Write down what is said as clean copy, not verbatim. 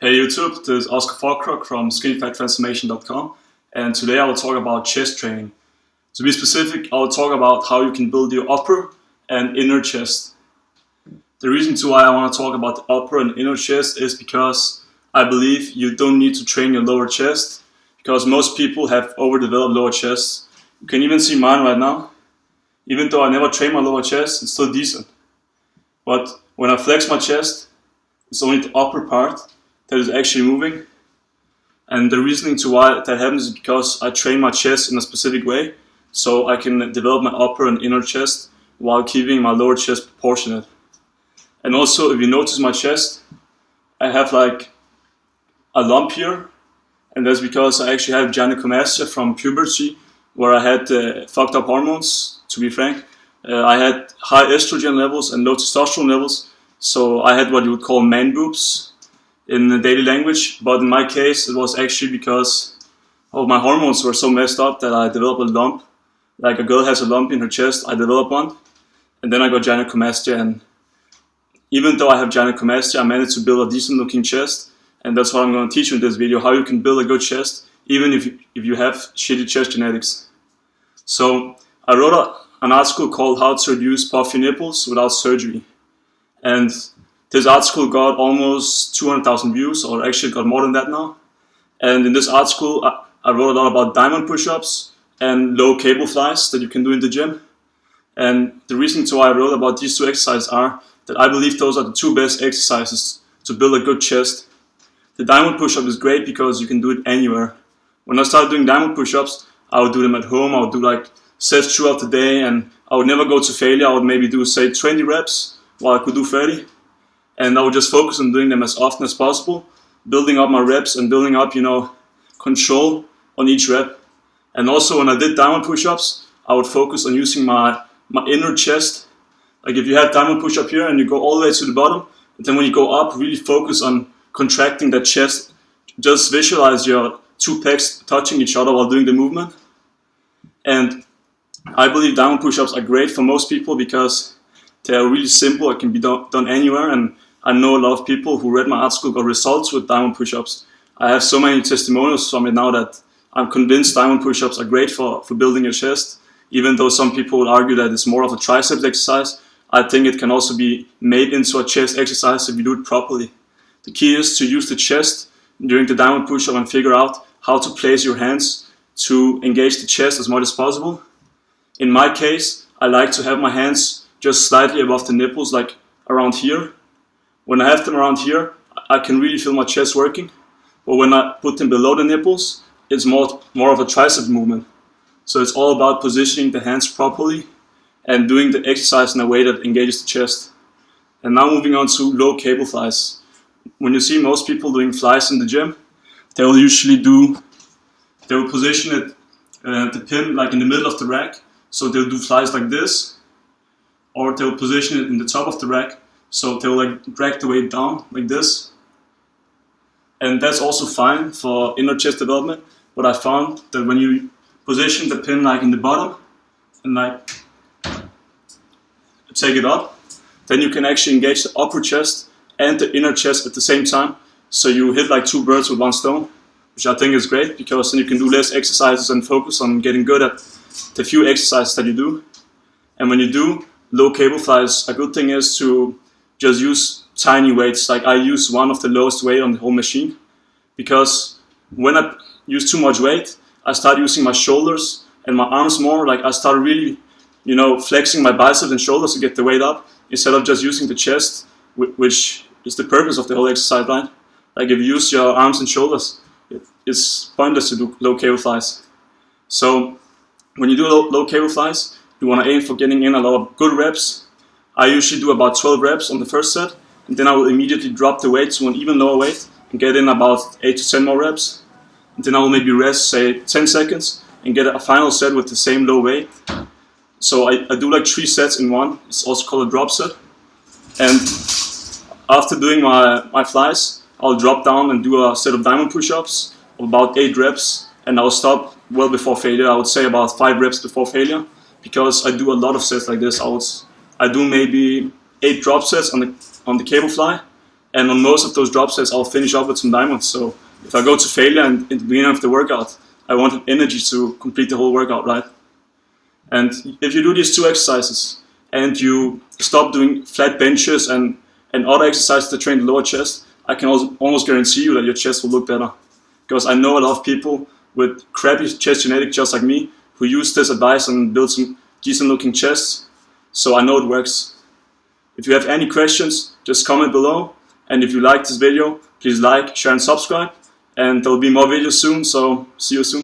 Hey YouTube, this is Oskar Faarkrog from skinnyfattransformation.com, and today I will talk about chest training. To be specific, I will talk about how you can build your upper and inner chest. The reason why I want to talk about the upper and inner chest is because I believe you don't need to train your lower chest, because most people have overdeveloped lower chests. You can even see mine right now. Even though I never train my lower chest, it's still decent. But when I flex my chest, it's only the upper part that is actually moving, and the reasoning to why that happens is because I train my chest in a specific way, so I can develop my upper and inner chest while keeping my lower chest proportionate. And also, if you notice my chest, I have like a lump here, and that's because I actually have gynecomastia from puberty, where I had fucked up hormones, to be frank. I had high estrogen levels and low testosterone levels, so I had what you would call man boobs in the daily language, but in my case it was actually because my hormones were so messed up that I developed a lump. Like a girl has a lump in her chest, I developed one, and then I got gynecomastia, and even though I have gynecomastia, I managed to build a decent looking chest, and that's what I'm going to teach you in this video, how you can build a good chest even if you have shitty chest genetics. So I wrote an article called How to Reduce Puffy Nipples Without Surgery, and this article got almost 200,000 views, or actually got more than that now. And in this article, I wrote a lot about diamond push-ups and low cable flies that you can do in the gym. And the reason why I wrote about these two exercises are that I believe those are the two best exercises to build a good chest. The diamond push-up is great because you can do it anywhere. When I started doing diamond push-ups, I would do them at home. I would do like sets throughout the day, and I would never go to failure. I would maybe do, say, 20 reps while I could do 30. And I would just focus on doing them as often as possible, building up my reps and building up, control on each rep. And also when I did diamond push-ups, I would focus on using my inner chest. Like if you have diamond push-up here and you go all the way to the bottom, and then when you go up, really focus on contracting that chest. Just visualize your two pecs touching each other while doing the movement. And I believe diamond push-ups are great for most people because they are really simple. It can be done anywhere, and I know a lot of people who read my article got results with diamond push-ups. I have so many testimonials from it now that I'm convinced diamond push-ups are great for building your chest. Even though some people would argue that it's more of a triceps exercise, I think it can also be made into a chest exercise if you do it properly. The key is to use the chest during the diamond push-up and figure out how to place your hands to engage the chest as much as possible. In my case, I like to have my hands just slightly above the nipples, like around here. When I have them around here, I can really feel my chest working. But when I put them below the nipples, it's more of a tricep movement. So it's all about positioning the hands properly and doing the exercise in a way that engages the chest. And now moving on to low cable flies. When you see most people doing flies in the gym, they will position it, the pin like in the middle of the rack. So they'll do flies like this, or they'll position it in the top of the rack, so they'll like drag the weight down like this. And that's also fine for inner chest development, but I found that when you position the pin like in the bottom and like take it up, then you can actually engage the upper chest and the inner chest at the same time. So you hit like two birds with one stone, which I think is great because then you can do less exercises and focus on getting good at the few exercises that you do. And when you do low cable flies, a good thing is to just use tiny weights. Like I use one of the lowest weight on the whole machine, because when I use too much weight, I start using my shoulders and my arms more. Like I start really, flexing my biceps and shoulders to get the weight up instead of just using the chest, which is the purpose of the whole exercise, right? Like if you use your arms and shoulders, it's pointless to do low cable flies. So when you do low cable flies, you want to aim for getting in a lot of good reps. I usually do about 12 reps on the first set, and then I will immediately drop the weight to an even lower weight and get in about 8 to 10 more reps. And then I will maybe rest, say 10 seconds, and get a final set with the same low weight. So I do like 3 sets in one. It's also called a drop set. And after doing my flies, I'll drop down and do a set of diamond push-ups of about 8 reps, and I'll stop well before failure. I would say about 5 reps before failure, because I do a lot of sets like this. I do maybe 8 drop sets on the cable fly, And on most of those drop sets, I'll finish up with some diamonds. So if I go to failure and in the beginning of the workout, I won't have energy to complete the whole workout, right? And if you do these 2 exercises and you stop doing flat benches and other exercises that train the lower chest, I can also almost guarantee you that your chest will look better. Because I know a lot of people with crappy chest genetics just like me who use this advice and build some decent looking chests. So I know it works. If you have any questions, just comment below. And if you like this video, please like, share and subscribe. And there will be more videos soon, so see you soon.